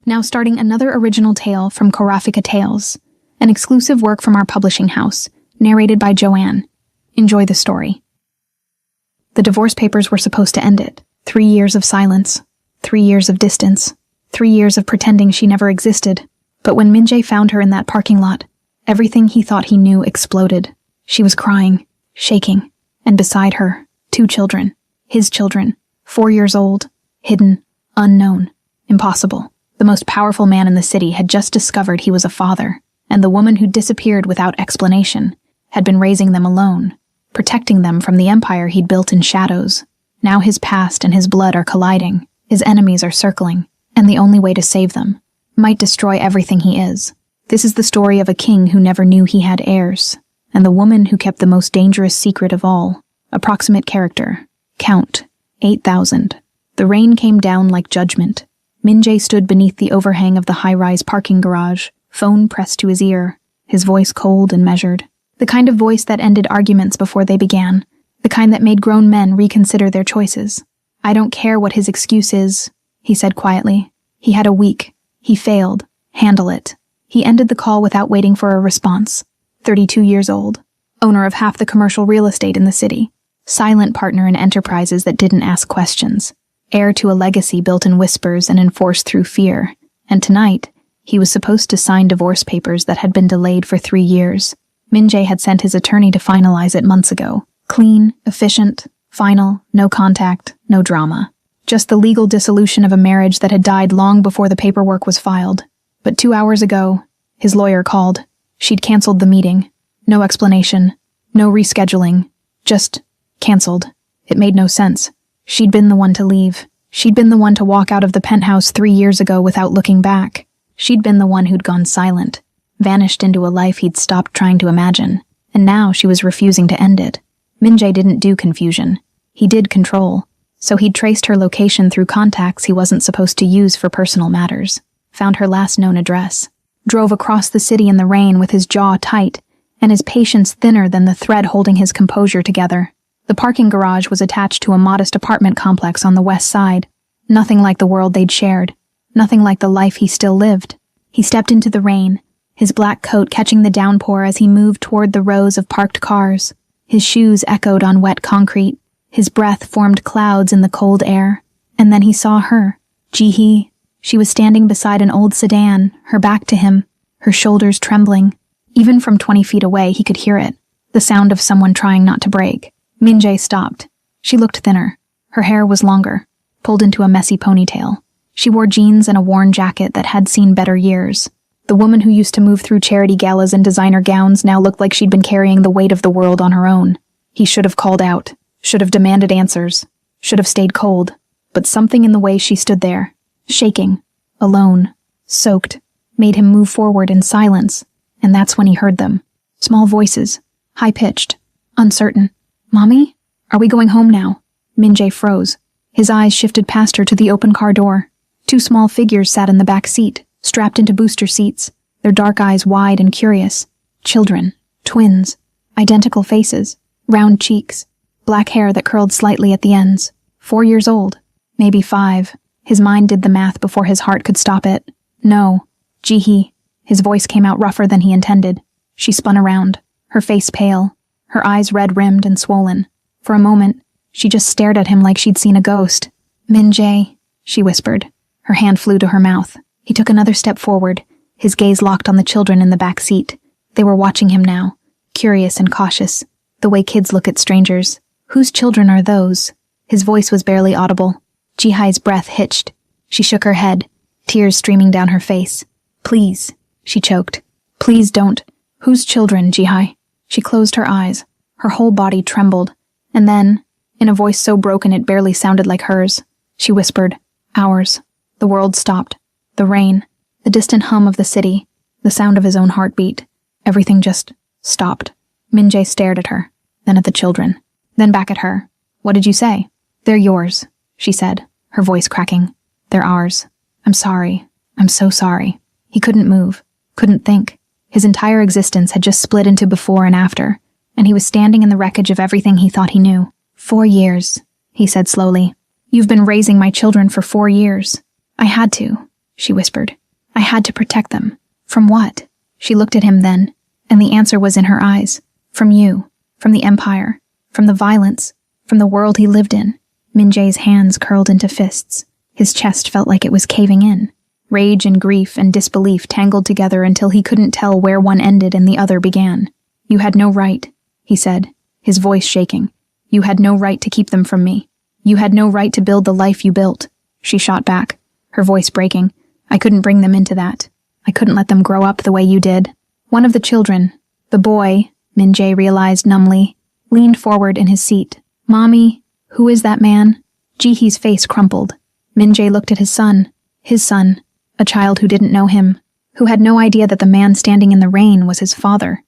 Now starting another original tale from Korafika Tales, an exclusive work from our publishing house, narrated by Joanne. Enjoy the story. The divorce papers were supposed to end it. 3 years of silence, 3 years of distance, 3 years of pretending she never existed. But when Min-jae found her in that parking lot, everything he thought he knew exploded. She was crying, shaking, and beside her, 2 children. His children, 4 years old, hidden, unknown, impossible. The most powerful man in the city had just discovered he was a father, and the woman who disappeared without explanation had been raising them alone, protecting them from the empire he'd built in shadows. Now his past and his blood are colliding, his enemies are circling, and the only way to save them might destroy everything he is. This is the story of a king who never knew he had heirs, and the woman who kept the most dangerous secret of all. Approximate character. Count. 8,000. The rain came down like judgment. Min-jae stood beneath the overhang of the high-rise parking garage, phone pressed to his ear, his voice cold and measured. The kind of voice that ended arguments before they began, the kind that made grown men reconsider their choices. "I don't care what his excuse is," he said quietly. He had a week. He failed. Handle it. He ended the call without waiting for a response. 32 years old, owner of half the commercial real estate in the city, silent partner in enterprises that didn't ask questions, heir to a legacy built in whispers and enforced through fear. And tonight, he was supposed to sign divorce papers that had been delayed for 3 years. Min-jae had sent his attorney to finalize it months ago. Clean, efficient, final, no contact, no drama. Just the legal dissolution of a marriage that had died long before the paperwork was filed. But 2 hours ago, his lawyer called. She'd canceled the meeting. No explanation. No rescheduling. Just canceled. It made no sense. She'd been the one to leave. She'd been the one to walk out of the penthouse 3 years ago without looking back. She'd been the one who'd gone silent, vanished into a life he'd stopped trying to imagine, and now she was refusing to end it. Min-jae didn't do confusion. He did control, so he'd traced her location through contacts he wasn't supposed to use for personal matters, found her last known address, drove across the city in the rain with his jaw tight and his patience thinner than the thread holding his composure together. The parking garage was attached to a modest apartment complex on the west side. Nothing like the world they'd shared. Nothing like the life he still lived. He stepped into the rain, his black coat catching the downpour as he moved toward the rows of parked cars. His shoes echoed on wet concrete. His breath formed clouds in the cold air. And then he saw her, Ji-hee. She was standing beside an old sedan, her back to him, her shoulders trembling. Even from 20 feet away, he could hear it, the sound of someone trying not to break. Min-jae stopped. She looked thinner. Her hair was longer, pulled into a messy ponytail. She wore jeans and a worn jacket that had seen better years. The woman who used to move through charity galas in designer gowns now looked like she'd been carrying the weight of the world on her own. He should have called out, should have demanded answers, should have stayed cold. But something in the way she stood there, shaking, alone, soaked, made him move forward in silence. And that's when he heard them. Small voices, high-pitched, uncertain. "Mommy? Are we going home now?" Min-jae froze. His eyes shifted past her to the open car door. 2 small figures sat in the back seat, strapped into booster seats, their dark eyes wide and curious. Children. Twins. Identical faces. Round cheeks. Black hair that curled slightly at the ends. 4 years old. Maybe 5. His mind did the math before his heart could stop it. "No. Ji-hee." His voice came out rougher than he intended. She spun around, her face pale, her eyes red-rimmed and swollen. For a moment, she just stared at him like she'd seen a ghost. "Min-jae," she whispered. Her hand flew to her mouth. He took another step forward, his gaze locked on the children in the back seat. They were watching him now, curious and cautious, the way kids look at strangers. "Whose children are those?" His voice was barely audible. Ji-hye's breath hitched. She shook her head, tears streaming down her face. "Please," she choked. "Please don't. Whose children, Ji-hye?" She closed her eyes. Her whole body trembled. And then, in a voice so broken it barely sounded like hers, she whispered, "Ours." The world stopped. The rain, the distant hum of the city, the sound of his own heartbeat. Everything just stopped. Min-jae stared at her, then at the children, then back at her. "What did you say?" "They're yours," she said, her voice cracking. "They're ours. I'm sorry. I'm so sorry." He couldn't move, couldn't think. His entire existence had just split into before and after, and he was standing in the wreckage of everything he thought he knew. 4 years, he said slowly. "You've been raising my children for 4 years. I had to." she whispered. I had to protect them. From what? She looked at him then, and the answer was in her eyes. From you, from the Empire, from the violence, from the world he lived in. Min Jae's hands curled into fists. His chest felt like it was caving in. Rage and grief and disbelief tangled together until he couldn't tell where one ended and the other began. You had no right, he said, his voice shaking. You had no right to keep them from me. You had no right to build the life you built. She shot back, her voice breaking. I couldn't bring them into that. I couldn't let them grow up the way you did. One of the children, the boy, Min Jae realized numbly, leaned forward in his seat. Mommy, who is that man? Jihee's face crumpled. Min Jae looked at his son, a child who didn't know him, who had no idea that the man standing in the rain was his father.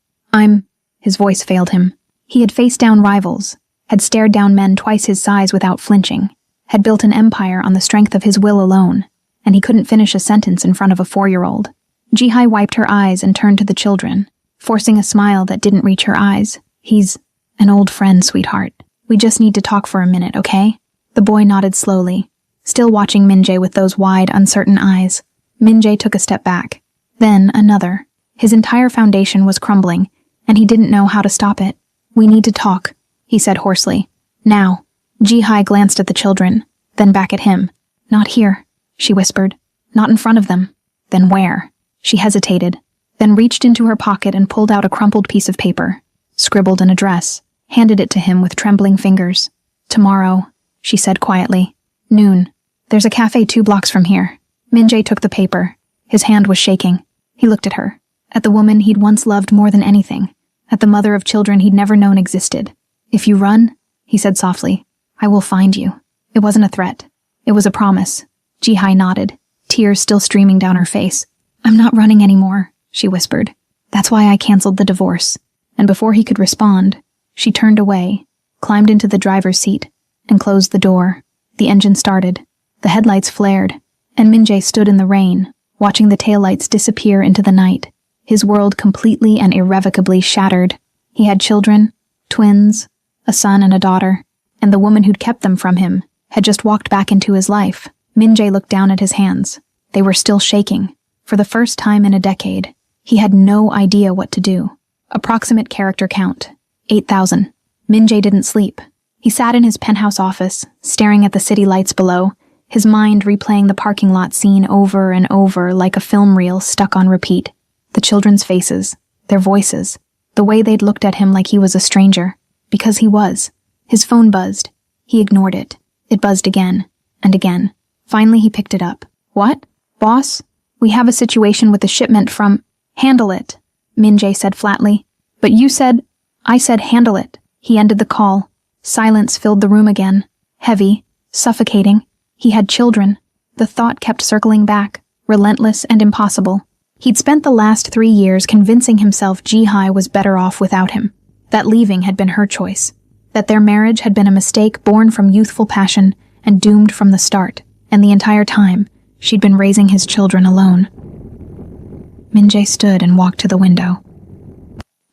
His voice failed him. He had faced down rivals, had stared down men twice his size without flinching, had built an empire on the strength of his will alone, and he couldn't finish a sentence in front of a 4-year-old. Jihai wiped her eyes and turned to the children, forcing a smile that didn't reach her eyes. He's an old friend, sweetheart. We just need to talk for a minute, okay? The boy nodded slowly, still watching Min Jae with those wide, uncertain eyes. Min Jae took a step back, then another. His entire foundation was crumbling, and he didn't know how to stop it. We need to talk, he said hoarsely. Now. Jihai glanced at the children, then back at him. Not here, she whispered. Not in front of them. Then where? She hesitated, then reached into her pocket and pulled out a crumpled piece of paper, scribbled an address, handed it to him with trembling fingers. Tomorrow, she said quietly. Noon. There's a cafe 2 blocks from here. Min Jae took the paper. His hand was shaking. He looked at her, at the woman he'd once loved more than anything, at the mother of children he'd never known existed. If you run, he said softly, I will find you. It wasn't a threat. It was a promise. Jihai nodded, tears still streaming down her face. I'm not running anymore, she whispered. That's why I canceled the divorce. And before he could respond, she turned away, climbed into the driver's seat, and closed the door. The engine started. The headlights flared, and Min Jae stood in the rain, watching the taillights disappear into the night, his world completely and irrevocably shattered. He had children, twins, a son and a daughter, and the woman who'd kept them from him had just walked back into his life. Min Jae looked down at his hands. They were still shaking. For the first time in a decade, he had no idea what to do. Approximate character count, 8,000. Min Jae didn't sleep. He sat in his penthouse office, staring at the city lights below, his mind replaying the parking lot scene over and over like a film reel stuck on repeat. The children's faces, their voices, the way they'd looked at him like he was a stranger. Because he was. His phone buzzed. He ignored it. It buzzed again, and again. Finally he picked it up. What? Boss? We have a situation with a shipment from... Handle it, Min Jae said flatly. But you said... I said handle it. He ended the call. Silence filled the room again. Heavy, suffocating. He had children. The thought kept circling back, relentless and impossible. He'd spent the last 3 years convincing himself Jihai was better off without him, that leaving had been her choice, that their marriage had been a mistake born from youthful passion and doomed from the start, and the entire time, she'd been raising his children alone. Min Jae stood and walked to the window.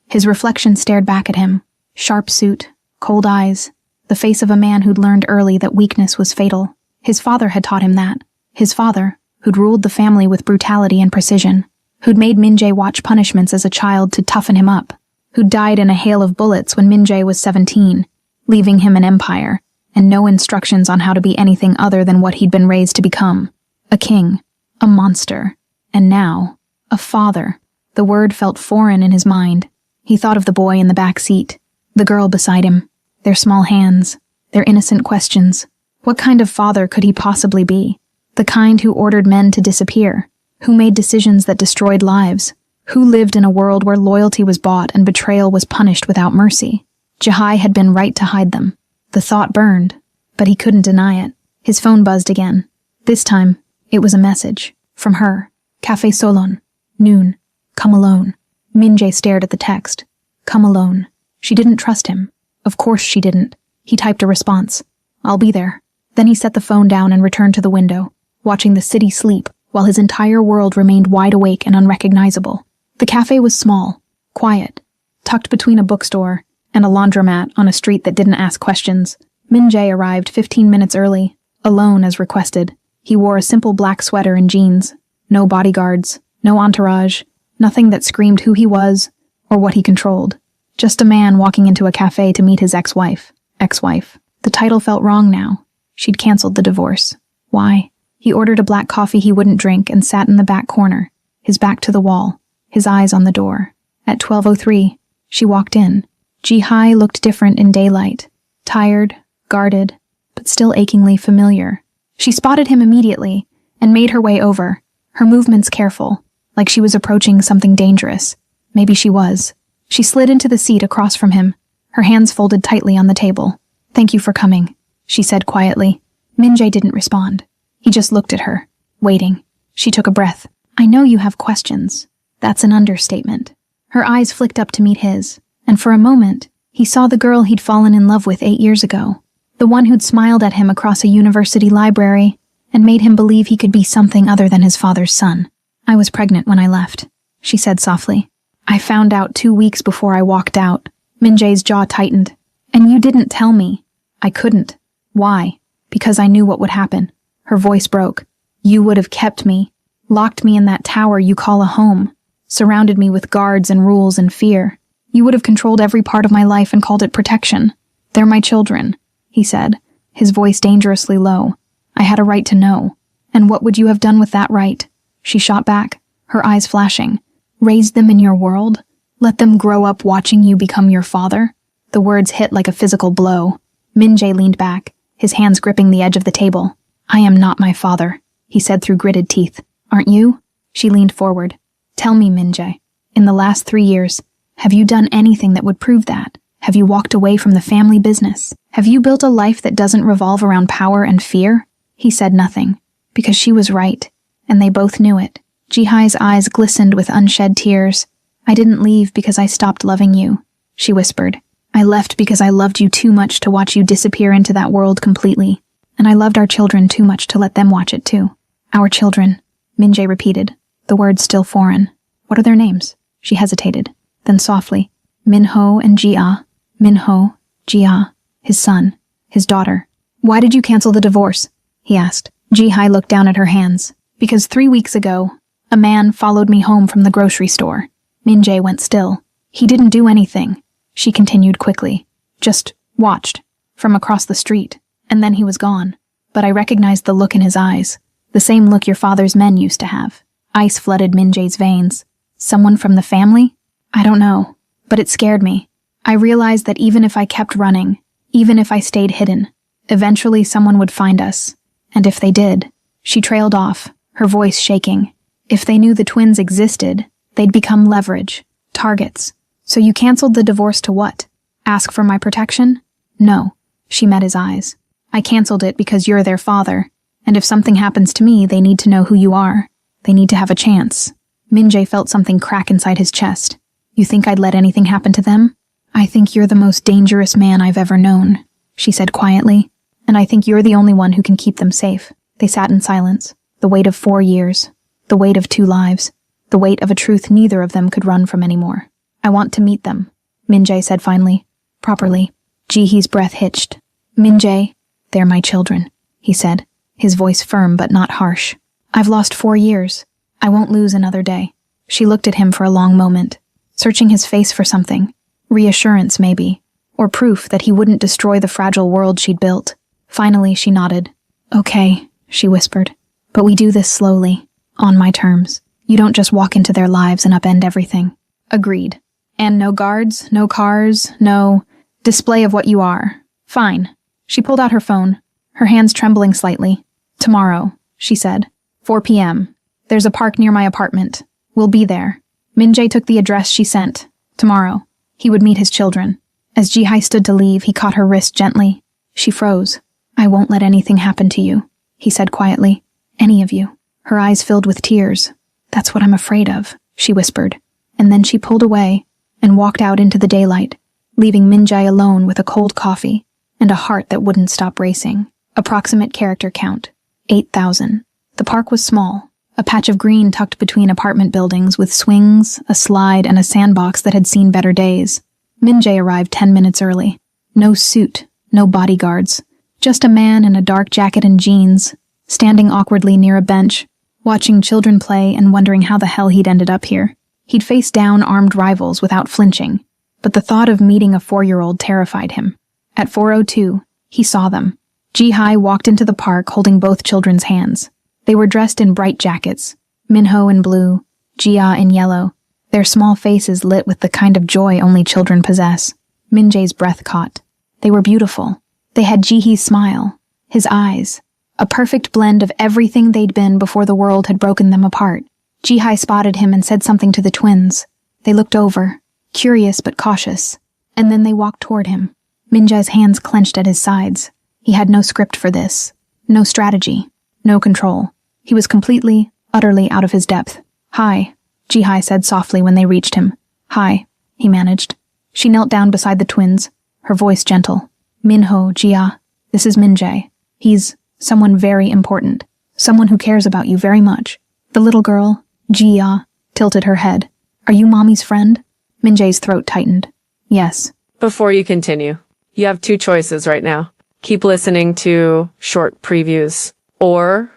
His reflection stared back at him, sharp suit, cold eyes, the face of a man who'd learned early that weakness was fatal. His father had taught him that. His father, who'd ruled the family with brutality and precision, who'd made Min Jae watch punishments as a child to toughen him up, who'd died in a hail of bullets when Min Jae was 17, leaving him an empire, and no instructions on how to be anything other than what he'd been raised to become. A king, a monster, and now, a father. The word felt foreign in his mind. He thought of the boy in the back seat, the girl beside him, their small hands, their innocent questions. What kind of father could he possibly be? The kind who ordered men to disappear, who made decisions that destroyed lives, who lived in a world where loyalty was bought and betrayal was punished without mercy. Jihai had been right to hide them. The thought burned, but he couldn't deny it. His phone buzzed again. This time, it was a message. From her. Café Solon. Noon. Come alone. Min Jae stared at the text. Come alone. She didn't trust him. Of course she didn't. He typed a response. I'll be there. Then he set the phone down and returned to the window, watching the city sleep while his entire world remained wide awake and unrecognizable. The cafe was small, quiet, tucked between a bookstore and a laundromat on a street that didn't ask questions. Min Jae arrived 15 minutes early, alone as requested. He wore a simple black sweater and jeans, No bodyguards, no entourage, nothing that screamed who he was or what he controlled. Just a man walking into a cafe to meet his ex-wife. Ex-wife. The title felt wrong now. She'd canceled the divorce. Why? He ordered a black coffee he wouldn't drink and sat in the back corner, his back to the wall, his eyes on the door. At 12:03, she walked in. Ji-hai looked different in daylight. Tired, guarded, but still achingly familiar. She spotted him immediately and made her way over, her movements careful, like she was approaching something dangerous. Maybe she was. She slid into the seat across from him, her hands folded tightly on the table. "Thank you for coming," she said quietly. Min-jae didn't respond. He just looked at her, waiting. She took a breath. "I know you have questions." That's an understatement. Her eyes flicked up to meet his, and for a moment, he saw the girl he'd fallen in love with 8 years ago. The one who'd smiled at him across a university library and made him believe he could be something other than his father's son. "I was pregnant when I left," she said softly. "I found out 2 weeks before I walked out." Min-jae's jaw tightened. "And you didn't tell me." "I couldn't." "Why?" "Because I knew what would happen." Her voice broke. "You would have kept me, locked me in that tower you call a home, surrounded me with guards and rules and fear. You would have controlled every part of my life and called it protection. They're my children," he said, his voice dangerously low. "I had a right to know. And what would you have done with that right?" She shot back, her eyes flashing. "Raised them in your world? Let them grow up watching you become your father?" The words hit like a physical blow. Min-jae leaned back, his hands gripping the edge of the table. "I am not my father," he said through gritted teeth. "Aren't you?" She leaned forward. "Tell me, Min-jae, in the last 3 years, have you done anything that would prove that? Have you walked away from the family business? Have you built a life that doesn't revolve around power and fear?" He said nothing, because she was right, and they both knew it. Ji-hai's eyes glistened with unshed tears. "I didn't leave because I stopped loving you," she whispered. "I left because I loved you too much to watch you disappear into that world completely. And I loved our children too much to let them watch it too." "Our children," Min-jae repeated, the words still foreign. "What are their names?" She hesitated. Then softly, "Min-ho and Ji-ah." "Min-ho, Ji-ah, his son, his daughter." "Why did you cancel the divorce?" he asked. Ji-hai looked down at her hands. "Because 3 weeks ago, a man followed me home from the grocery store." Min-jae went still. "He didn't do anything," she continued quickly. "Just watched, from across the street, and then he was gone. But I recognized the look in his eyes, the same look your father's men used to have." Ice flooded Min-jae's veins. "Someone from the family?" "I don't know, but it scared me. I realized that even if I kept running, even if I stayed hidden, eventually someone would find us. And if they did," she trailed off, her voice shaking. "If they knew the twins existed, they'd become leverage, targets. So you canceled the divorce to what? Ask for my protection?" "No," she met his eyes. "I canceled it because you're their father, and if something happens to me, they need to know who you are. They need to have a chance." Min-jae felt something crack inside his chest. "You think I'd let anything happen to them?" "I think you're the most dangerous man I've ever known," she said quietly. "And I think you're the only one who can keep them safe." They sat in silence, the weight of 4 years, the weight of 2 lives, the weight of a truth neither of them could run from anymore. "I want to meet them," Min-jae said finally. "Properly." Ji-hee's breath hitched. "Min-jae, they're my children," he said, his voice firm but not harsh. "I've lost 4 years. I won't lose another day." She looked at him for a long moment, searching his face for something. Reassurance, maybe, or proof that he wouldn't destroy the fragile world she'd built. Finally, she nodded. "Okay," she whispered, "but we do this slowly, on my terms. You don't just walk into their lives and upend everything." "Agreed. And no guards, no cars, no display of what you are. Fine." She pulled out her phone, her hands trembling slightly. "Tomorrow," she said. 4 p.m. There's a park near my apartment. We'll be there." Min-jae took the address she sent. Tomorrow, he would meet his children. As Ji-hai stood to leave, he caught her wrist gently. She froze. "I won't let anything happen to you," he said quietly. "Any of you." Her eyes filled with tears. "That's what I'm afraid of," she whispered. And then she pulled away and walked out into the daylight, leaving Min-jae alone with a cold coffee and a heart that wouldn't stop racing. Approximate character count, 8,000. The park was small, a patch of green tucked between apartment buildings with swings, a slide, and a sandbox that had seen better days. Min-jae arrived 10 minutes early. No suit, no bodyguards, just a man in a dark jacket and jeans, standing awkwardly near a bench, watching children play and wondering how the hell he'd ended up here. He'd faced down armed rivals without flinching, but the thought of meeting a 4-year-old terrified him. At 4:02, he saw them. Ji-hai walked into the park holding both children's hands. They were dressed in bright jackets, Minho in blue, Jia in yellow, their small faces lit with the kind of joy only children possess. Min-jae's breath caught. They were beautiful. They had Ji-hee's smile, his eyes, a perfect blend of everything they'd been before the world had broken them apart. Ji-hai spotted him and said something to the twins. They looked over, curious but cautious, and then they walked toward him. Min-jae's hands clenched at his sides. He had no script for this, no strategy, no control. He was completely, utterly out of his depth. "Hi," Ji-hai said softly when they reached him. "Hi," he managed. She knelt down beside the twins, her voice gentle. "Minho, Jia, this is Min-jae. He's someone very important, someone who cares about you very much." The little girl, Jia, tilted her head. "Are you Mommy's friend?" Min-jae's throat tightened. "Yes." Before you continue, you have 2 choices right now. Keep listening to short previews, or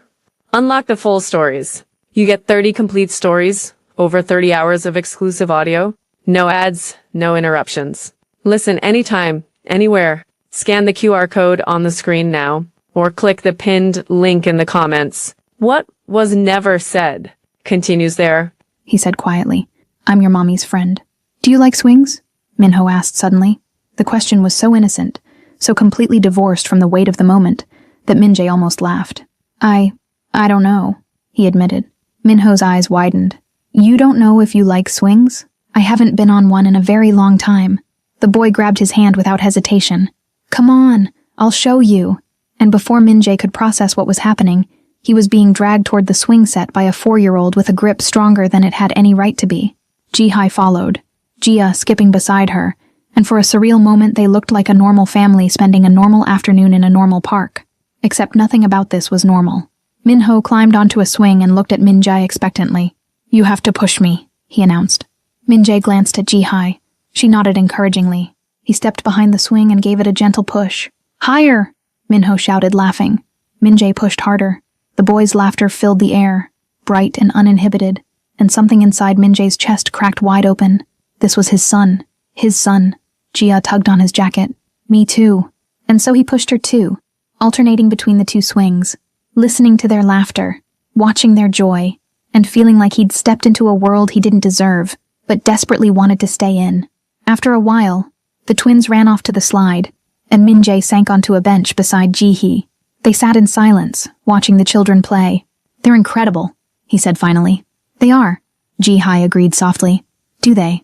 unlock the full stories. You get 30 complete stories, over 30 hours of exclusive audio, no ads, no interruptions. Listen anytime, anywhere. Scan the QR code on the screen now, or click the pinned link in the comments. What was never said continues there, he said quietly. "I'm your mommy's friend." "Do you like swings?" Minho asked suddenly. The question was so innocent, so completely divorced from the weight of the moment, that Min-jae almost laughed. I don't know," he admitted. Minho's eyes widened. "You don't know if you like swings? I haven't been on one in a very long time." The boy grabbed his hand without hesitation. "Come on, I'll show you." And before Min-jae could process what was happening, he was being dragged toward the swing set by a 4-year-old with a grip stronger than it had any right to be. Ji-hai followed, Jia skipping beside her, and for a surreal moment they looked like a normal family spending a normal afternoon in a normal park. Except nothing about this was normal. Minho climbed onto a swing and looked at Min-jae expectantly. "You have to push me," he announced. Min-jae glanced at Ji-hai. She nodded encouragingly. He stepped behind the swing and gave it a gentle push. "Higher!" Minho shouted, laughing. Min-jae pushed harder. The boy's laughter filled the air, bright and uninhibited, and something inside Min-jae's chest cracked wide open. This was his son. His son. Jia tugged on his jacket. "Me too." And so he pushed her too, alternating between the 2 swings, listening to their laughter, watching their joy, and feeling like he'd stepped into a world he didn't deserve, but desperately wanted to stay in. After a while, the twins ran off to the slide, and Min-jae sank onto a bench beside Ji-hee. They sat in silence, watching the children play. "They're incredible," he said finally. "They are," Ji-hai agreed softly. Do they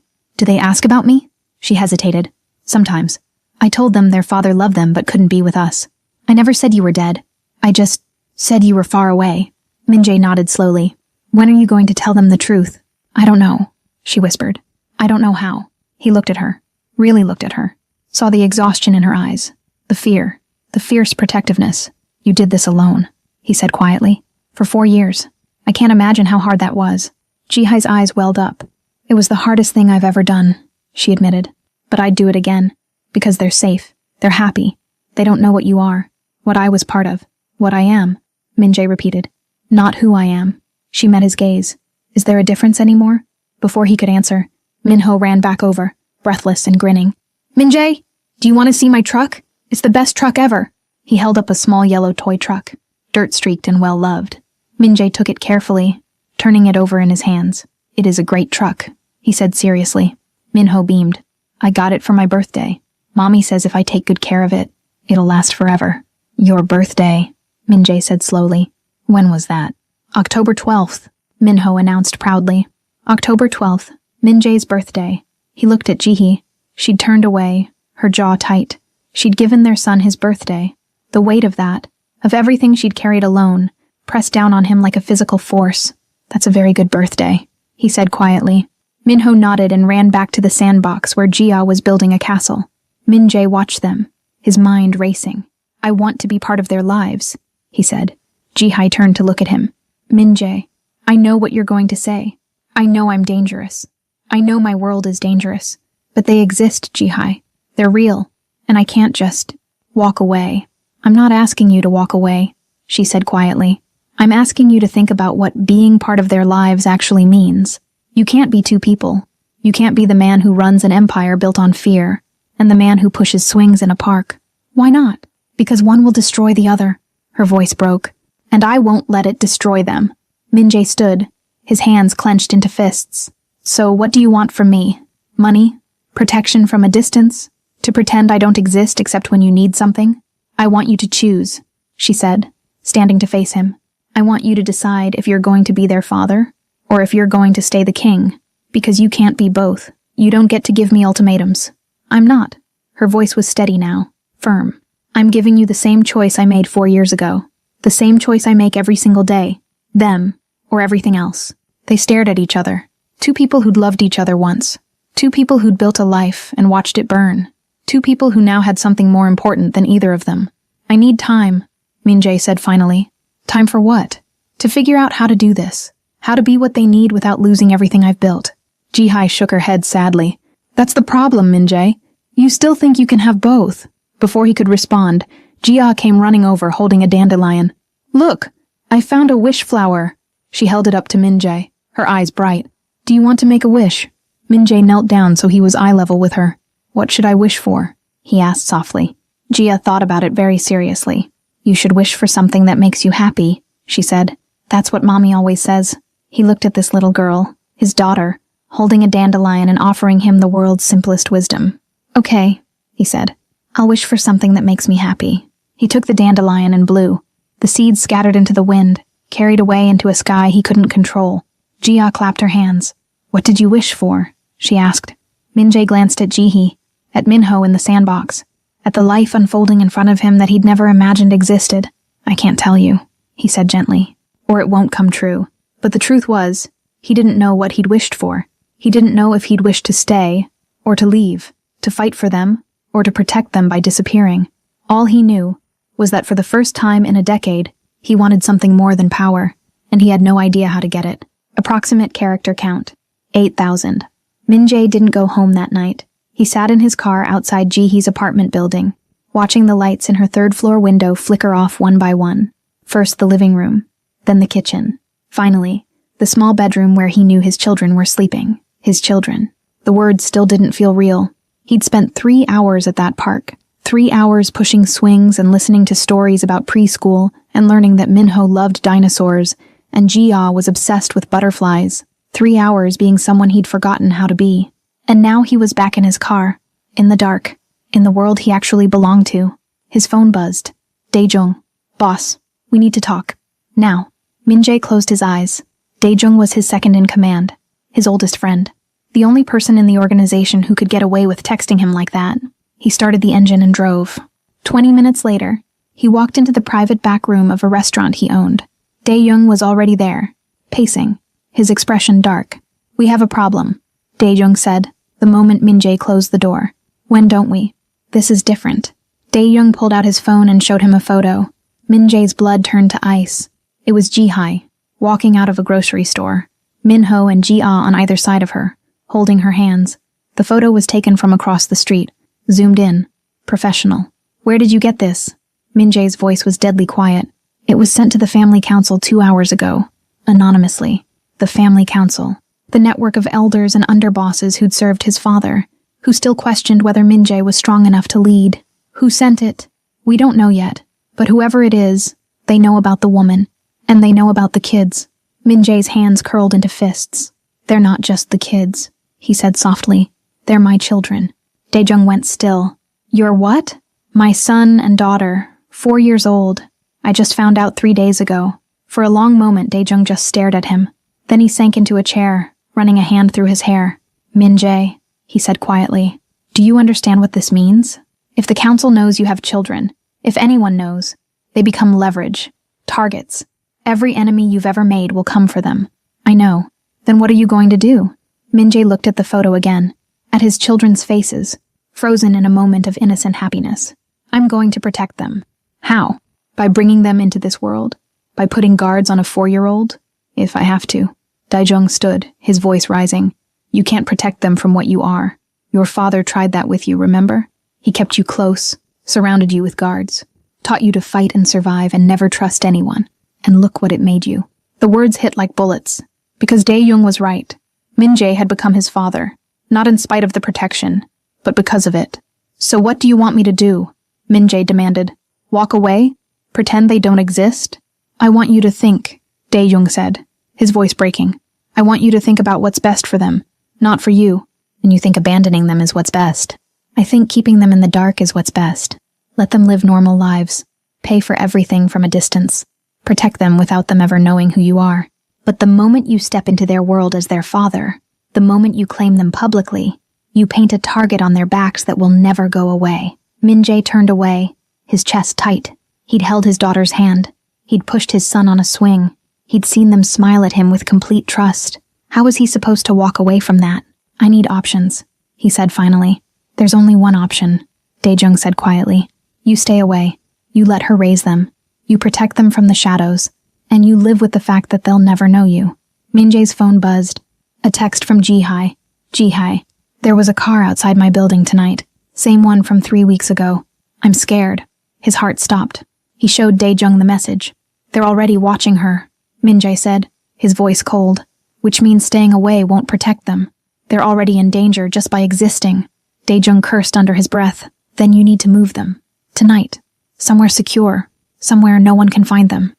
ask about me?" She hesitated. "Sometimes. I told them their father loved them but couldn't be with us. I never said you were dead. I just said you were far away." Min-jae nodded slowly. "When are you going to tell them the truth?" "I don't know," she whispered. "I don't know how." He looked at her, really looked at her, saw the exhaustion in her eyes, the fear, the fierce protectiveness. "You did this alone," he said quietly. "For 4 years. I can't imagine how hard that was." Ji-hai's eyes welled up. "It was the hardest thing I've ever done," she admitted. "But I'd do it again, because they're safe, they're happy. They don't know what you are, what I was part of, what I am," Min-jae repeated. "Not who I am." She met his gaze. "Is there a difference anymore?" Before he could answer, Minho ran back over, breathless and grinning. "Min-jae, do you want to see my truck? It's the best truck ever." He held up a small yellow toy truck, dirt-streaked and well-loved. Min-jae took it carefully, turning it over in his hands. "It is a great truck," he said seriously. Minho beamed. "I got it for my birthday. Mommy says if I take good care of it, it'll last forever." "Your birthday," Min-jae said slowly. "When was that?" "October 12th, Minho announced proudly. October 12th, Min-jae's birthday. He looked at Ji-hee. She'd turned away, her jaw tight. She'd given their son his birthday. The weight of that, of everything she'd carried alone, pressed down on him like a physical force. "That's a very good birthday," he said quietly. Minho nodded and ran back to the sandbox where Jia was building a castle. Min-jae watched them, his mind racing. "I want to be part of their lives," he said. Ji-hai turned to look at him. "Min-jae, I know what you're going to say. I know I'm dangerous. I know my world is dangerous. But they exist, Ji-hai. They're real, and I can't just walk away." "I'm not asking you to walk away," she said quietly. I'm asking you to think about what being part of their lives actually means. You can't be two people. You can't be the man who runs an empire built on fear, and the man who pushes swings in a park. Why not? Because one will destroy the other. Her voice broke. And I won't let it destroy them. Min-jae stood, his hands clenched into fists. So what do you want from me? Money? Protection from a distance? To pretend I don't exist except when you need something? I want you to choose, she said, standing to face him. I want you to decide if you're going to be their father, or if you're going to stay the king, because you can't be both. You don't get to give me ultimatums. I'm not. Her voice was steady now, firm. I'm giving you the same choice I made 4 years ago. The same choice I make every single day. Them, or everything else. They stared at each other. Two people who'd loved each other once. Two people who'd built a life and watched it burn. Two people who now had something more important than either of them. I need time, Min-jae said finally. Time for what? To figure out how to do this. How to be what they need without losing everything I've built. Ji-hai shook her head sadly. That's the problem, Min-jae. You still think you can have both. Before he could respond, Ji-ah came running over holding a dandelion. Look, I found a wish flower. She held it up to Min-jae, her eyes bright. Do you want to make a wish? Min-jae knelt down so he was eye level with her. What should I wish for? He asked softly. Ji-ah thought about it very seriously. You should wish for something that makes you happy, she said. That's what Mommy always says. He looked at this little girl, his daughter, holding a dandelion and offering him the world's simplest wisdom. Okay, he said. I'll wish for something that makes me happy. He took the dandelion and blew. The seeds scattered into the wind, carried away into a sky he couldn't control. Ji-ah clapped her hands. What did you wish for? She asked. Min-jae glanced at Ji-hee, at Min-ho in the sandbox, at the life unfolding in front of him that he'd never imagined existed. I can't tell you, he said gently, or it won't come true. But the truth was, he didn't know what he'd wished for. He didn't know if he'd wished to stay, or to leave, to fight for them, or to protect them by disappearing. All he knew was that for the first time in a decade, he wanted something more than power, and he had no idea how to get it. Approximate character count, 8,000. Min-jae didn't go home that night. He sat in his car outside Ji-hee's apartment building, watching the lights in her third-floor window flicker off one by one. First the living room, then the kitchen. Finally, the small bedroom where he knew his children were sleeping. His children. The words still didn't feel real. He'd spent 3 hours at that park. 3 hours pushing swings and listening to stories about preschool and learning that Min-ho loved dinosaurs and Ji-ah was obsessed with butterflies. 3 hours being someone he'd forgotten how to be. And now he was back in his car, in the dark, in the world he actually belonged to. His phone buzzed. Dae-jung. Boss, we need to talk. Now. Min-jae closed his eyes. Dae-jung was his second in command, his oldest friend. The only person in the organization who could get away with texting him like that. He started the engine and drove. 20 minutes later, he walked into the private back room of a restaurant he owned. Dae-jung was already there, pacing, his expression dark. We have a problem, Dae-jung said, the moment Min-jae closed the door. When don't we? This is different. Dae-jung pulled out his phone and showed him a photo. Min-jae's blood turned to ice. It was Ji-hai, walking out of a grocery store. Min-ho and Ji-ah on either side of her, holding her hands. The photo was taken from across the street, zoomed in, professional. Where did you get this? Min-jae's voice was deadly quiet. It was sent to the family council 2 hours ago, anonymously. The family council, the network of elders and underbosses who'd served his father, who still questioned whether Min-jae was strong enough to lead. Who sent it? We don't know yet, but whoever it is, they know about the woman, and they know about the kids. Min-jae's hands curled into fists. They're not just the kids, he said softly. They're my children. Dae-jung went still. Your what? My son and daughter, 4 years old. I just found out 3 days ago. For a long moment, Dae-jung just stared at him. Then he sank into a chair, running a hand through his hair. Min-jae, he said quietly, do you understand what this means? If the council knows you have children, if anyone knows, they become leverage, targets. Every enemy you've ever made will come for them. I know. Then what are you going to do? Min-jae looked at the photo again, at his children's faces, frozen in a moment of innocent happiness. I'm going to protect them. How? By bringing them into this world? By putting guards on a 4-year-old? If I have to. Dae-jung stood, his voice rising. You can't protect them from what you are. Your father tried that with you, remember? He kept you close, surrounded you with guards, taught you to fight and survive and never trust anyone. and look what it made you." The words hit like bullets, because Dae-jung was right. Min-jae had become his father, not in spite of the protection, but because of it. "So what do you want me to do?" Min-jae demanded. "Walk away? Pretend they don't exist?" "I want you to think," Dae-jung said, his voice breaking. "I want you to think about what's best for them, not for you." "And you think abandoning them is what's best?" "I think keeping them in the dark is what's best. Let them live normal lives. Pay for everything from a distance. Protect them without them ever knowing who you are. But the moment you step into their world as their father, the moment you claim them publicly, you paint a target on their backs that will never go away." Min-jae turned away, his chest tight. He'd held his daughter's hand. He'd pushed his son on a swing. He'd seen them smile at him with complete trust. How was he supposed to walk away from that? "I need options," he said finally. "There's only one option," Dae-jung said quietly. "You stay away. You let her raise them. You protect them from the shadows. And you live with the fact that they'll never know you." Min-jae's phone buzzed. A text from Ji-hai. "Ji-hai, there was a car outside my building tonight. Same one from 3 weeks ago. I'm scared." His heart stopped. He showed Dae-jung the message. "They're already watching her," Min-jae said, his voice cold. "Which means staying away won't protect them. They're already in danger just by existing." Dae-jung cursed under his breath. "Then you need to move them. Tonight. Somewhere secure. Somewhere no one can find them."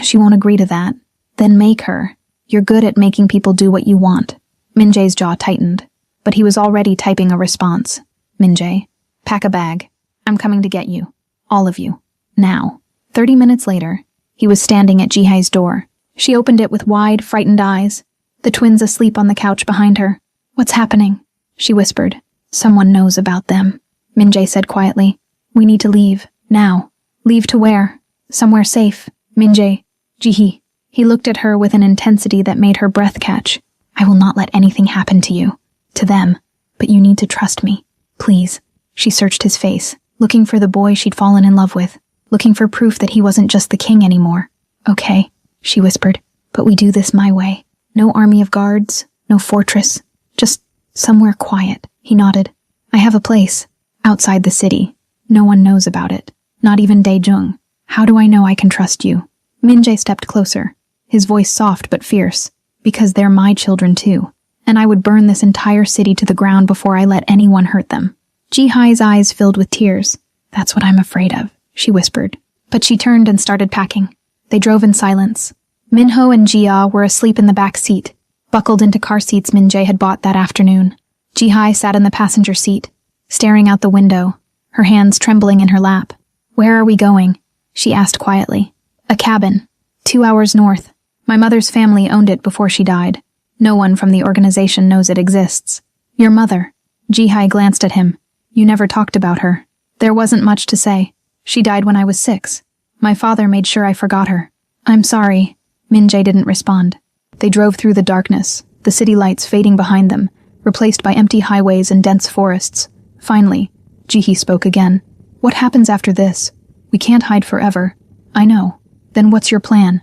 "She won't agree to that." "Then make her. You're good at making people do what you want." Min-jae's jaw tightened, but he was already typing a response. "Min-jae, pack a bag. I'm coming to get you. All of you. Now." 30 minutes later, he was standing at Ji-hai's door. She opened it with wide, frightened eyes, the twins asleep on the couch behind her. "What's happening?" she whispered. "Someone knows about them," Min-jae said quietly. "We need to leave. Now." "Leave to where?" "Somewhere safe. Min-jae. Ji-hee." He looked at her with an intensity that made her breath catch. "I will not let anything happen to you. To them. But you need to trust me. Please." She searched his face, looking for the boy she'd fallen in love with, looking for proof that he wasn't just the king anymore. "Okay," she whispered, "but we do this my way. No army of guards, no fortress. Just somewhere quiet." He nodded. "I have a place. Outside the city. No one knows about it. Not even Dae-jung. How do I know I can trust you?" Min-jae stepped closer, his voice soft but fierce. "Because they're my children too. And I would burn this entire city to the ground before I let anyone hurt them." Ji-hai's eyes filled with tears. "That's what I'm afraid of," she whispered. But she turned and started packing. They drove in silence. Minho and Jia were asleep in the back seat, buckled into car seats Min-jae had bought that afternoon. Ji-hai sat in the passenger seat, staring out the window, her hands trembling in her lap. "Where are we going?" she asked quietly. "A cabin. 2 hours north. My mother's family owned it before she died. No one from the organization knows it exists." "Your mother?" Ji-hai glanced at him. "You never talked about her." "There wasn't much to say. She died when I was 6. My father made sure I forgot her." "I'm sorry." Min-jae didn't respond. They drove through the darkness, the city lights fading behind them, replaced by empty highways and dense forests. Finally, Ji-hee spoke again. "What happens after this? We can't hide forever." "I know. Then what's your plan?"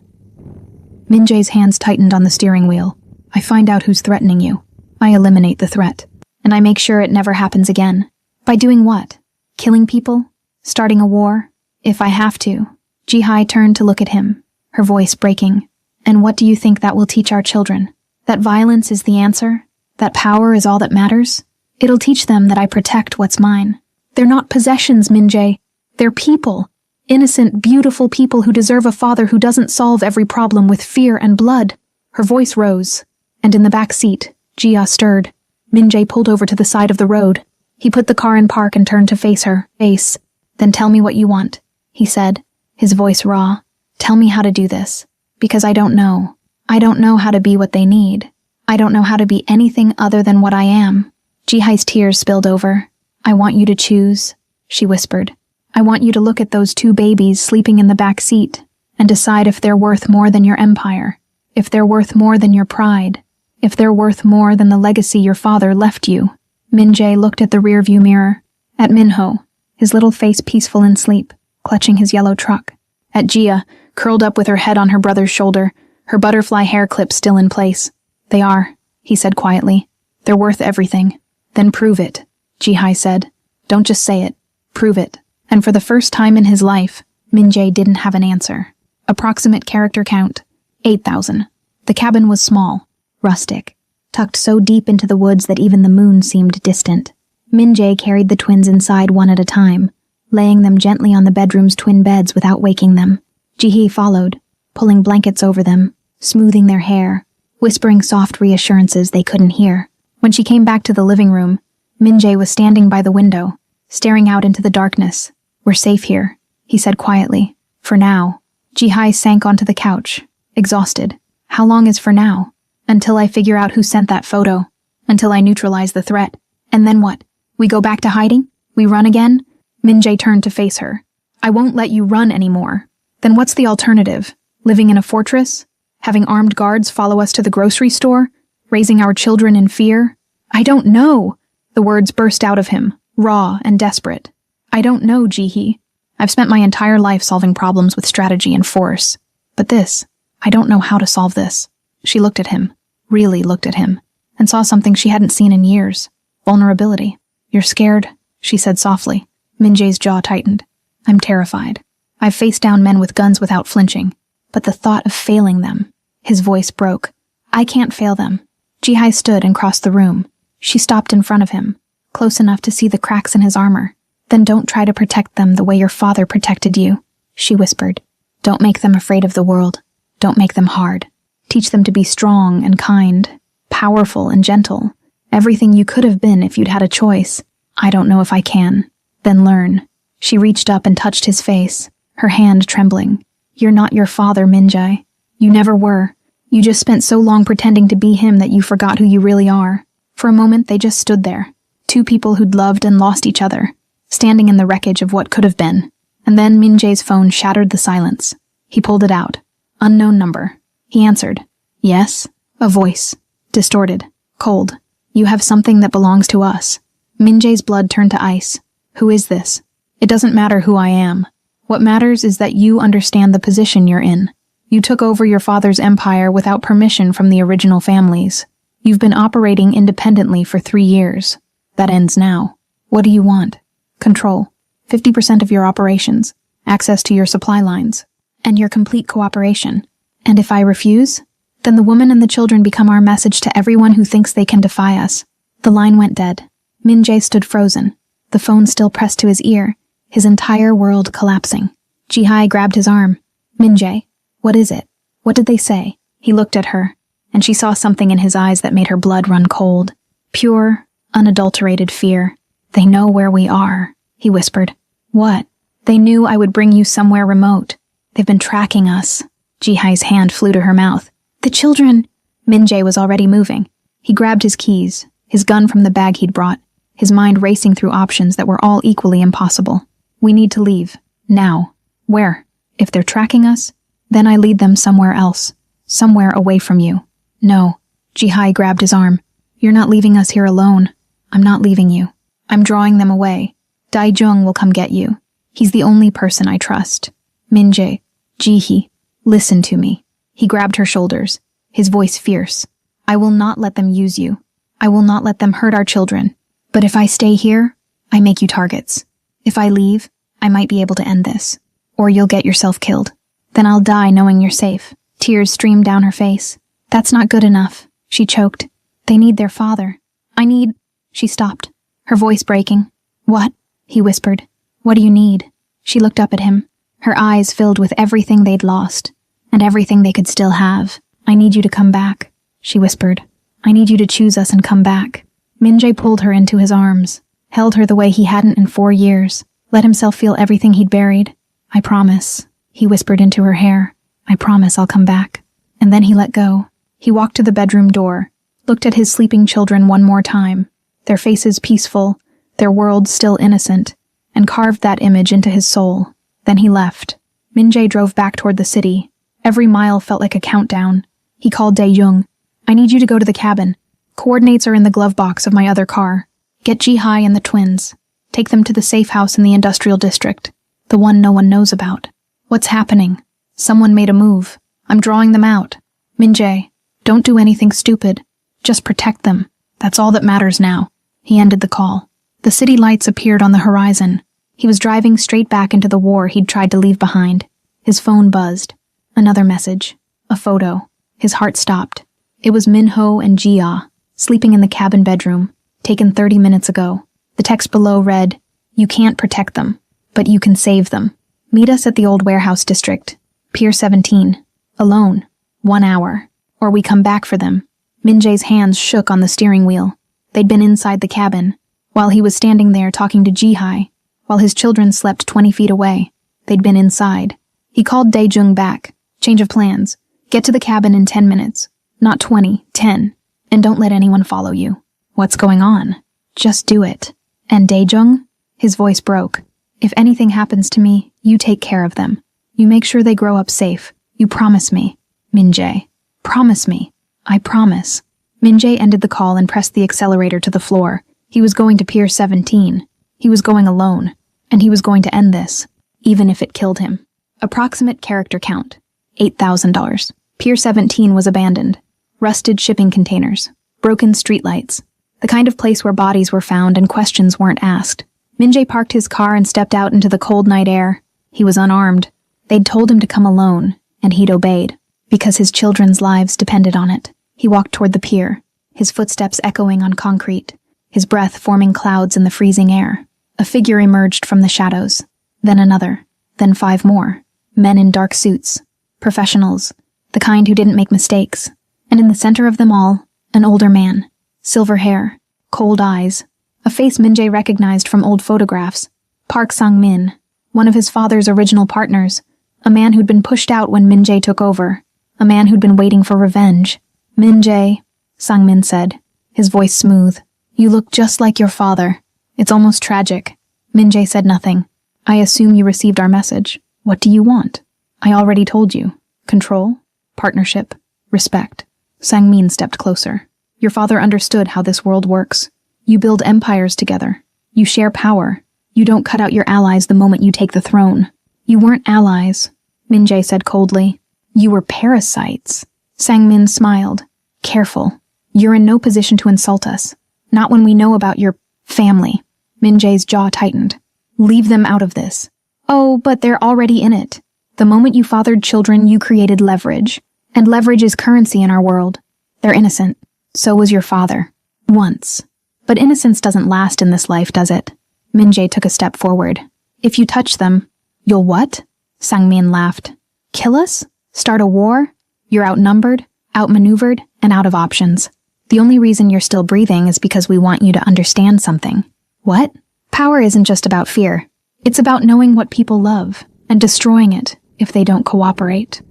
Min-jae's hands tightened on the steering wheel. "I find out who's threatening you. I eliminate the threat. And I make sure it never happens again." "By doing what? Killing people? Starting a war?" "If I have to." Ji-hai turned to look at him, her voice breaking. "And what do you think that will teach our children? That violence is the answer? That power is all that matters? It'll teach them that I protect what's mine. They're not possessions, Min-jae. They're people. Innocent, beautiful people who deserve a father who doesn't solve every problem with fear and blood." Her voice rose, and in the back seat, Jia stirred. Min-jae pulled over to the side of the road. He put the car in park and turned to face her. "Face. Then tell me what you want," he said, his voice raw. "Tell me how to do this. Because I don't know. I don't know how to be what they need. I don't know how to be anything other than what I am." Ji-hai's tears spilled over. "I want you to choose," she whispered. "I want you to look at those 2 babies sleeping in the back seat and decide if they're worth more than your empire, if they're worth more than your pride, if they're worth more than the legacy your father left you." Min-jae looked at the rearview mirror, at Minho, his little face peaceful in sleep, clutching his yellow truck, at Jia, curled up with her head on her brother's shoulder, her butterfly hair clip still in place. "They are," he said quietly. "They're worth everything." "Then prove it," Ji-hai said. "Don't just say it. Prove it." And for the first time in his life, Min-jae didn't have an answer. Approximate character count, 8,000. The cabin was small, rustic, tucked so deep into the woods that even the moon seemed distant. Min-jae carried the twins inside one at a time, laying them gently on the bedroom's twin beds without waking them. Ji-hee followed, pulling blankets over them, smoothing their hair, whispering soft reassurances they couldn't hear. When she came back to the living room, Min-jae was standing by the window, staring out into the darkness. "We're safe here," he said quietly. "For now." Ji-hee sank onto the couch, exhausted. "How long is for now?" "Until I figure out who sent that photo. Until I neutralize the threat. And then what? We go back to hiding? We run again?" Min-jae turned to face her. "I won't let you run anymore." "Then what's the alternative? Living in a fortress? Having armed guards follow us to the grocery store? Raising our children in fear?" "I don't know." The words burst out of him, raw and desperate. "I don't know, Ji-hee. I've spent my entire life solving problems with strategy and force. But this, I don't know how to solve this." She looked at him, really looked at him, and saw something she hadn't seen in years. Vulnerability. "You're scared?" she said softly. Min-jae's jaw tightened. "I'm terrified. I've faced down men with guns without flinching, but the thought of failing them." His voice broke. "I can't fail them." Ji-hee stood and crossed the room. She stopped in front of him, close enough to see the cracks in his armor. "Then don't try to protect them the way your father protected you," she whispered. "Don't make them afraid of the world. Don't make them hard. Teach them to be strong and kind, powerful and gentle. Everything you could have been if you'd had a choice. I don't know if I can." "Then learn." She reached up and touched his face, her hand trembling. "You're not your father, Min-jae. You never were. You just spent so long pretending to be him that you forgot who you really are." For a moment, they just stood there, two people who'd loved and lost each other, standing in the wreckage of what could have been. And then Min-jae's phone shattered the silence. He pulled it out. Unknown number. He answered. "Yes?" A voice. Distorted. Cold. "You have something that belongs to us." Min-jae's blood turned to ice. "Who is this?" "It doesn't matter who I am. What matters is that you understand the position you're in. You took over your father's empire without permission from the original families. You've been operating independently for 3 years. That ends now. What do you want? Control. 50% of your operations. Access to your supply lines. And your complete cooperation. And if I refuse, then the woman and the children become our message to everyone who thinks they can defy us." The line went dead. Min-jae stood frozen, the phone still pressed to his ear, his entire world collapsing. Ji-hee grabbed his arm. "Min-jae, what is it? What did they say?" He looked at her, and she saw something in his eyes that made her blood run cold. Pure, unadulterated fear. "They know where we are," he whispered. "What?" "They knew I would bring you somewhere remote. They've been tracking us." Ji-hee's hand flew to her mouth. "The children—" Min-jae was already moving. He grabbed his keys, his gun from the bag he'd brought, his mind racing through options that were all equally impossible. "We need to leave. Now." "Where?" "If they're tracking us, then I lead them somewhere else. Somewhere away from you." "No." Ji-hee grabbed his arm. "You're not leaving us here alone. I'm not leaving you. I'm drawing them away. Dae-jung will come get you. He's the only person I trust." "Min-jae, Ji-hee, listen to me." He grabbed her shoulders, his voice fierce. "I will not let them use you. I will not let them hurt our children. But if I stay here, I make you targets. If I leave, I might be able to end this. Or you'll get yourself killed. Then I'll die knowing you're safe." Tears streamed down her face. "That's not good enough," she choked. "They need their father. I need—" She stopped, her voice breaking. "What?" he whispered. "What do you need?" She looked up at him, her eyes filled with everything they'd lost, and everything they could still have. "I need you to come back," she whispered. "I need you to choose us and come back." Min-jae pulled her into his arms, held her the way he hadn't in 4 years, let himself feel everything he'd buried. "I promise," he whispered into her hair. "I promise I'll come back." And then he let go. He walked to the bedroom door, looked at his sleeping children one more time, their faces peaceful, their world still innocent, and carved that image into his soul. Then he left. Min-jae drove back toward the city. Every mile felt like a countdown. He called Dae-jung. "I need you to go to the cabin. Coordinates are in the glove box of my other car. Get Ji-hee and the twins. Take them to the safe house in the industrial district, the one no one knows about." "What's happening?" "Someone made a move. I'm drawing them out." "Min-jae, don't do anything stupid. Just protect them. That's all that matters now." He ended the call. The city lights appeared on the horizon. He was driving straight back into the war he'd tried to leave behind. His phone buzzed. Another message. A photo. His heart stopped. It was Minho and Jia, sleeping in the cabin bedroom, taken 30 minutes ago. The text below read, "You can't protect them, but you can save them. Meet us at the old warehouse district. Pier 17. Alone. 1 hour. Or we come back for them." Min-jae's hands shook on the steering wheel. They'd been inside the cabin, while he was standing there talking to Ji-hai, while his children slept 20 feet away. They'd been inside. He called Dae-jung back. "Change of plans. Get to the cabin in 10 minutes. Not 20, 10. And don't let anyone follow you." "What's going on?" "Just do it." "And Dae-jung?" His voice broke. "If anything happens to me, you take care of them. You make sure they grow up safe. You promise me." "Min-jae. Promise me." "I promise." Min-jae ended the call and pressed the accelerator to the floor. He was going to Pier 17. He was going alone. And he was going to end this, even if it killed him. Approximate character count. $8,000. Pier 17 was abandoned. Rusted shipping containers. Broken streetlights. The kind of place where bodies were found and questions weren't asked. Min-jae parked his car and stepped out into the cold night air. He was unarmed. They'd told him to come alone, and he'd obeyed, because his children's lives depended on it. He walked toward the pier, his footsteps echoing on concrete, his breath forming clouds in the freezing air. A figure emerged from the shadows. Then another. Then 5 more. Men in dark suits. Professionals. The kind who didn't make mistakes. And in the center of them all, an older man. Silver hair. Cold eyes. A face Min-jae recognized from old photographs. Park Sang-min, one of his father's original partners. A man who'd been pushed out when Min-jae took over. A man who'd been waiting for revenge. "Min-jae," Sang-min said, his voice smooth. "You look just like your father. It's almost tragic." Min-jae said nothing. "I assume you received our message. What do you want?" "I already told you. Control, partnership, respect." Sang-min stepped closer. "Your father understood how this world works. You build empires together. You share power. You don't cut out your allies the moment you take the throne." "You weren't allies," Min-jae said coldly. "You were parasites." Sang-min smiled. "Careful. You're in no position to insult us. Not when we know about your family." Min-jae's jaw tightened. "Leave them out of this." "Oh, but they're already in it. The moment you fathered children, you created leverage. And leverage is currency in our world. They're innocent. So was your father. Once. But innocence doesn't last in this life, does it?" Min-jae took a step forward. "If you touch them, you'll what?" Sang-min laughed. "Kill us? Start a war? You're outnumbered, outmaneuvered, and out of options. The only reason you're still breathing is because we want you to understand something." "What?" "Power isn't just about fear. It's about knowing what people love, and destroying it if they don't cooperate."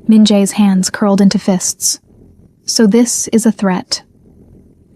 Min-jae's hands curled into fists. "So this is a threat."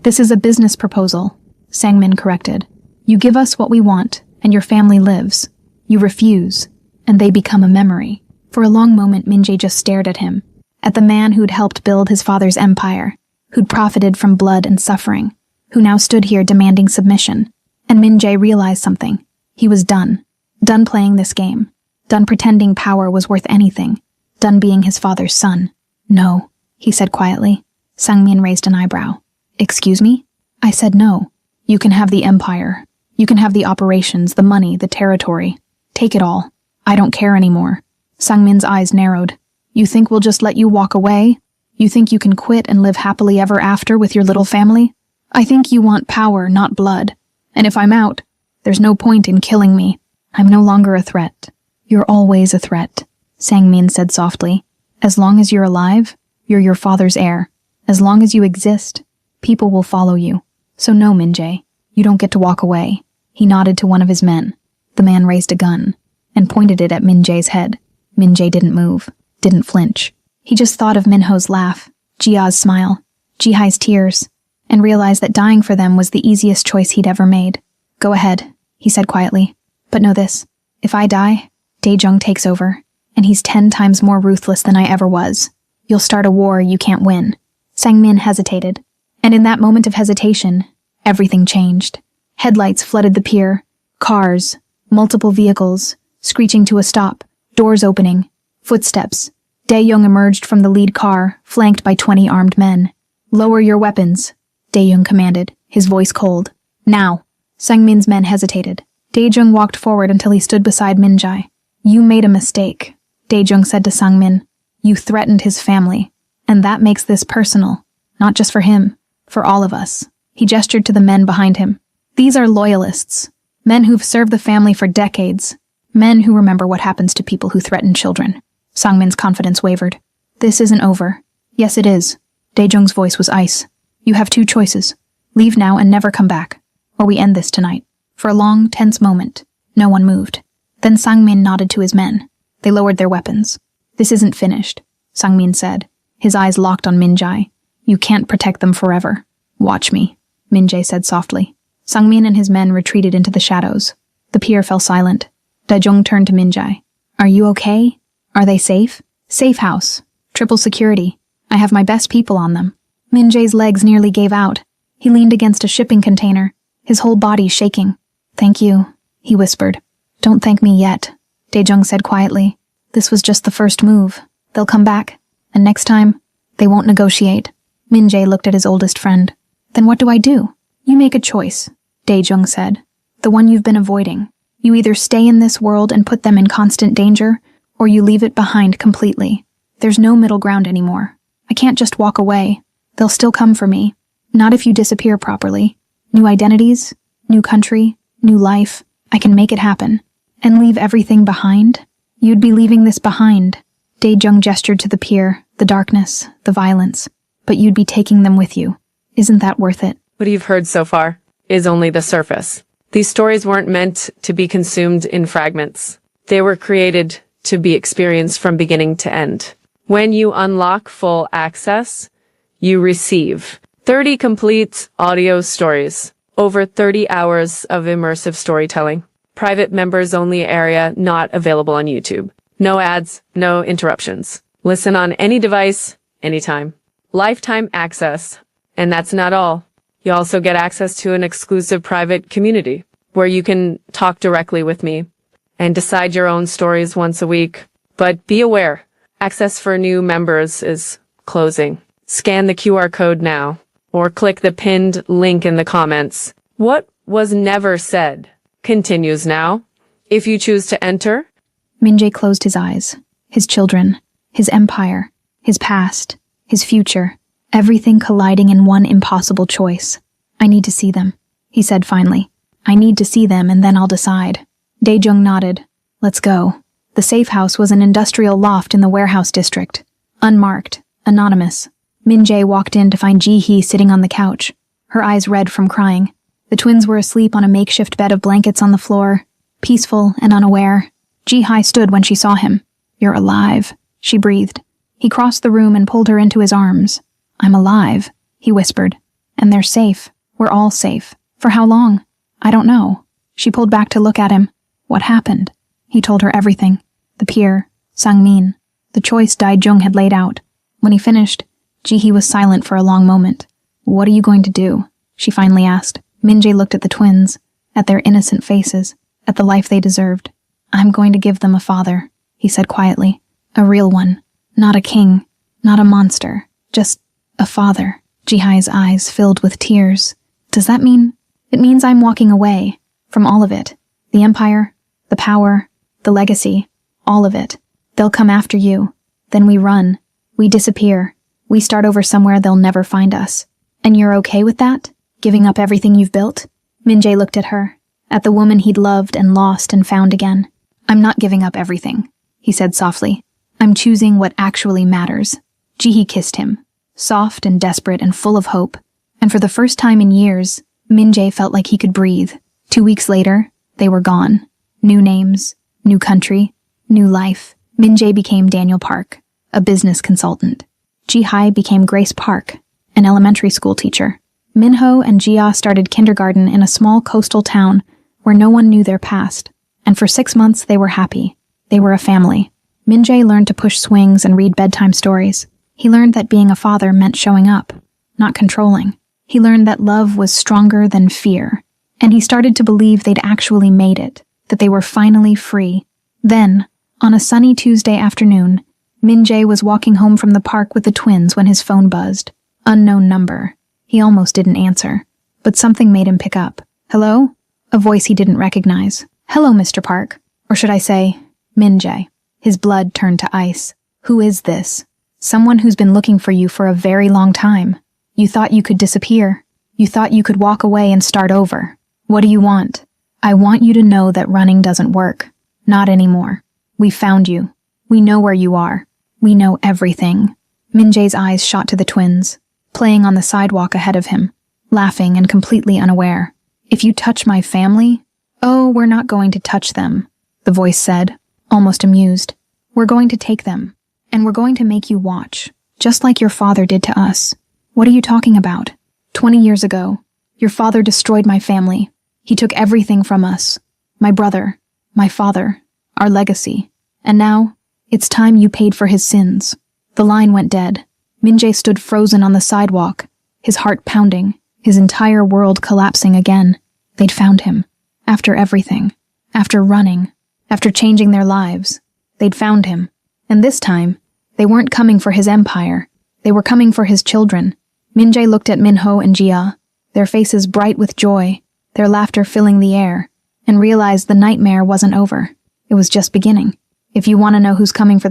"This is a business proposal," Sang-min corrected. "You give us what we want, and your family lives. You refuse, and they become a memory." For a long moment, Min-jae just stared at him, at the man who'd helped build his father's empire, who'd profited from blood and suffering, who now stood here demanding submission. And Min-jae realized something. He was done. Done playing this game. Done pretending power was worth anything. Done being his father's son. "No," he said quietly. Sang-min raised an eyebrow. "Excuse me?" "I said no. You can have the empire. You can have the operations, the money, the territory. Take it all. I don't care anymore." Sang-min's eyes narrowed. "You think we'll just let you walk away? You think you can quit and live happily ever after with your little family? I think you want power, not blood. And if I'm out, there's no point in killing me. I'm no longer a threat." "You're always a threat," Sang-min said softly. "As long as you're alive, you're your father's heir. As long as you exist, people will follow you. So no, Min-jae, you don't get to walk away." He nodded to one of his men. The man raised a gun and pointed it at Min-jae's head. Min-jae didn't move, didn't flinch. He just thought of Minho's laugh, Jia's smile, Ji-hai's tears, and realized that dying for them was the easiest choice he'd ever made. "Go ahead," he said quietly. "But know this, if I die, Dae-jung takes over, and he's 10 times more ruthless than I ever was. You'll start a war you can't win." Sang-min hesitated, and in that moment of hesitation, everything changed. Headlights flooded the pier, cars, multiple vehicles, screeching to a stop, doors opening, footsteps. Dae-jung emerged from the lead car, flanked by 20 armed men. "Lower your weapons," Dae-jung commanded, his voice cold. "Now." Sang-min's men hesitated. Dae-jung walked forward until he stood beside Min-jae. "You made a mistake," Daejung said to Sangmin. You threatened his family, and that makes this personal, not just for him, for all of us. He gestured to the men behind him. These are loyalists, men who've served the family for decades, men who remember what happens to people who threaten children. Sangmin's confidence wavered. This isn't over. Yes, it is. Daejung's voice was ice. You have two choices. Leave now and never come back, or we end this tonight. For a long, tense moment, no one moved. Then Sangmin nodded to his men. They lowered their weapons. This isn't finished, Sangmin said. His eyes locked on Min-jae. You can't protect them forever. Watch me, Min-jae said softly. Sangmin and his men retreated into the shadows. The pier fell silent. Daejung turned to Min-jae. Are you okay? Are they safe? Safe house. Triple security. I have my best people on them. Min-jae's legs nearly gave out. He leaned against a shipping container, his whole body shaking. Thank you, he whispered. Don't thank me yet, Daejung said quietly. This was just the first move. They'll come back, and next time, they won't negotiate. Min-jae looked at his oldest friend. Then what do I do? You make a choice, Daejung said. The one you've been avoiding. You either stay in this world and put them in constant danger, or you leave it behind completely. There's no middle ground anymore. I can't just walk away. They'll still come for me. Not if you disappear properly. New identities, new country, new life. I can make it happen. And leave everything behind? You'd be leaving this behind. Daejung gestured to the pier, the darkness, the violence. But you'd be taking them with you. Isn't that worth it? What you've heard so far is only the surface. These stories weren't meant to be consumed in fragments. They were created to be experienced from beginning to end. When you unlock full access, you receive 30 complete audio stories, over 30 hours of immersive storytelling, private members-only area not available on YouTube. No ads, no interruptions. Listen on any device, anytime. Lifetime access. And that's not all. You also get access to an exclusive private community where you can talk directly with me and decide your own stories once a week. But be aware, access for new members is closing. Scan the QR code now or click the pinned link in the comments. What was never said continues now. If you choose to enter. Min-jae closed his eyes. His children, his empire, his past, his future, everything colliding in one impossible choice. I need to see them, he said finally. I need to see them and then I'll decide. Daejung nodded. Let's go. The safe house was an industrial loft in the warehouse district. Unmarked, anonymous. Min-jae walked in to find Ji-hee sitting on the couch, her eyes red from crying. The twins were asleep on a makeshift bed of blankets on the floor, peaceful and unaware. Ji-hee stood when she saw him. You're alive, she breathed. He crossed the room and pulled her into his arms. I'm alive, he whispered. And they're safe. We're all safe. For how long? I don't know. She pulled back to look at him. What happened? He told her everything. The pier, Sangmin, the choice Daejung had laid out. When he finished, Ji-hee was silent for a long moment. What are you going to do? She finally asked. Min-jae looked at the twins, at their innocent faces, at the life they deserved. I'm going to give them a father, he said quietly. A real one. Not a king. Not a monster. Just a father. Ji-hee's eyes filled with tears. Does that mean? It means I'm walking away. From all of it. The empire, the power, the legacy, all of it. They'll come after you. Then we run. We disappear. We start over somewhere they'll never find us. And you're okay with that? Giving up everything you've built? Min-jae looked at her, at the woman he'd loved and lost and found again. I'm not giving up everything, he said softly. I'm choosing what actually matters. Ji-hee kissed him, soft and desperate and full of hope. And for the first time in years, Min-jae felt like he could breathe. 2 weeks later, they were gone. New names, new country, new life. Min-jae became Daniel Park, a business consultant. Ji-hee became Grace Park, an elementary school teacher. Minho and Jia started kindergarten in a small coastal town where no one knew their past. And for 6 months they were happy. They were a family. Min-jae learned to push swings and read bedtime stories. He learned that being a father meant showing up, not controlling. He learned that love was stronger than fear. And he started to believe they'd actually made it, that they were finally free. Then, on a sunny Tuesday afternoon, Min-jae was walking home from the park with the twins when his phone buzzed. Unknown number. He almost didn't answer, but something made him pick up. Hello? A voice he didn't recognize. Hello, Mr. Park. Or should I say, Min-jae. His blood turned to ice. Who is this? Someone who's been looking for you for a very long time. You thought you could disappear. You thought you could walk away and start over. What do you want? I want you to know that running doesn't work. Not anymore. We found you. We know where you are. We know everything. Min-jae's eyes shot to the twins, playing on the sidewalk ahead of him, laughing and completely unaware. If you touch my family, oh, we're not going to touch them, the voice said, almost amused. We're going to take them, and we're going to make you watch, just like your father did to us. What are you talking about? 20 years ago, your father destroyed my family. He took everything from us. My brother, my father, our legacy. And now, it's time you paid for his sins. The line went dead. Min-jae stood frozen on the sidewalk, his heart pounding, his entire world collapsing again. They'd found him. After everything. After running. After changing their lives. They'd found him. And this time, they weren't coming for his empire. They were coming for his children. Min-jae looked at Min-ho and Jia, their faces bright with joy, their laughter filling the air, and realized the nightmare wasn't over. It was just beginning. If you want to know who's coming for the